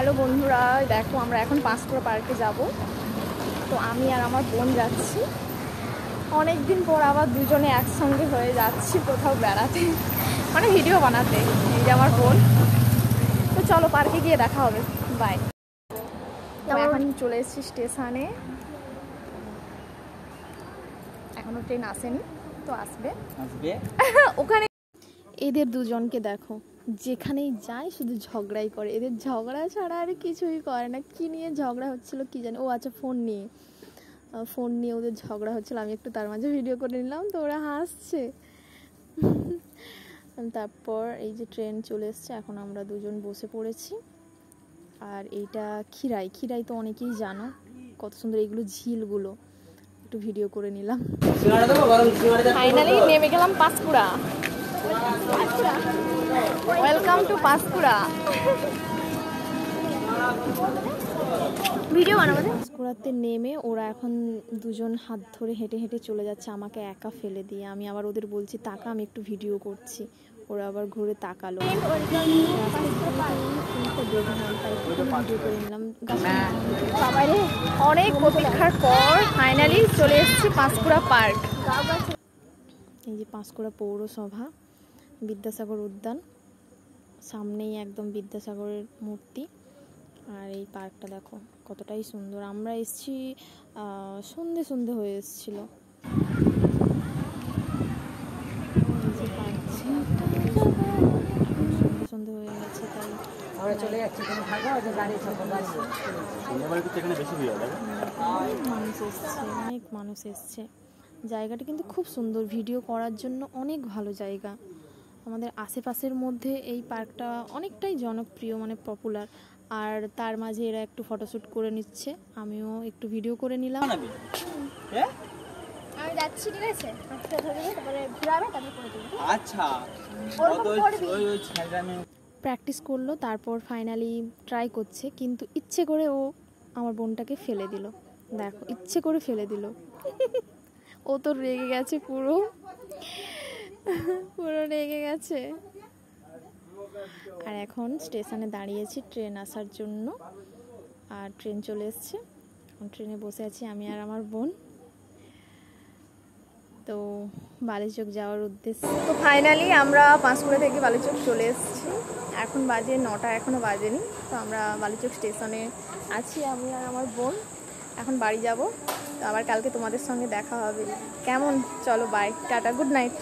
Hello বন্ধুরা, দেখো আমরা এখন পাঁশকুড়া পার্কে যাব। তো আমি আর আমার বোন যাচ্ছি, অনেক দিন পর আবার দুজনে একসঙ্গে হয়ে যাচ্ছি কোথাও বেড়াতে, মানে ভিডিও বানাতে। এই যে আমার বোন। তো চলো পার্কে গিয়ে দেখা হবে, বাই। তো এখন চলে এসেছি স্টেশনে, এখনো ট্রেন আসেনি, তো আসবে ওখানে। এদের দুজনকে দেখো, যেখানেই যায় শুধু ঝগড়াই করে। এদের ঝগড়া ছাড়া আর কিছুই করে না। কি নিয়ে ঝগড়া হচ্ছিল কি জানি, ও আচ্ছা ফোন নিয়ে ওদের ঝগড়া হচ্ছিল। আমি একটু তার মাঝে ভিডিও করে নিলাম, তো ওরা হাসছে। তারপর এই যে ট্রেন চলে এসছে, এখন আমরা দুজন বসে পড়েছি। আর এইটা খিরাই তো অনেকেই জানো, কত সুন্দর এইগুলো ঝিলগুলো, একটু ভিডিও করে নিলাম। ফাইনালি নেমে গেলাম Panskura. Welcome to Panskura. Video বানাবো। পাঁশকুড়াতে নেমে ওরা এখন দুজন হাত ধরে হেঁটে হেঁটে চলে যাচ্ছে, আমাকে একা ফেলে দিয়ে। আমি আবার ওদের বলছি তাকা, আমি একটু ভিডিও করছি। ওরা আবার ঘুরে তাকালো। অনেক প্রতীক্ষার পর ফাইনালি চলে এসেছি পাঁশকুড়া পার্ক। এই যে পাঁশকুড়া পৌরসভা, বিদ্যাসাগর উদ্যান, সামনেই একদম বিদ্যাসাগরের মূর্তি। আর এই পার্কটা দেখো কতটাই সুন্দর। আমরা এসেছি সন্ধে হয়ে এসেছিল। সন্ধে হয়ে গেছে, তাই আমরা চলে যাচ্ছি। অনেক মানুষ এসছে। জায়গাটা কিন্তু খুব সুন্দর, ভিডিও করার জন্য অনেক ভালো জায়গা। আমাদের আশেপাশের মধ্যে এই পার্কটা অনেকটাই জনপ্রিয়, মানে পপুলার। আর তার মাঝে এরা একটু ফটোশ্যুট করে নিচ্ছে, আমিও একটু ভিডিও করে নিলাম। আমি যাচ্ছি, ঠিক আছে? আচ্ছা, প্র্যাকটিস করলো, তারপর ফাইনালি ট্রাই করছে, কিন্তু ইচ্ছে করে ও আমার বোনটাকে ফেলে দিল। দেখো, ইচ্ছে করে ফেলে দিল। ও তো রেগে গেছে, পুরো রেগে গেছে। আর এখন স্টেশনে দাঁড়িয়েছি ট্রেন আসার জন্য। আর ট্রেন চলে এসছে, এখন ট্রেনে বসে আছি আমি আর আমার বোন। তো বালিচক যাওয়ার উদ্দেশ্যে। তো ফাইনালি আমরা পাঁশকুড়া থেকে বালিচক চলে এসেছি। এখন বাজে 9টা, এখনও বাজেনি। তো আমরা বালিচক স্টেশনে আছি, আমি আর আমার বোন। এখন বাড়ি যাব, তো আবার কালকে তোমাদের সঙ্গে দেখা হবে। কেমন? চলো বাই, টাটা, গুড নাইট।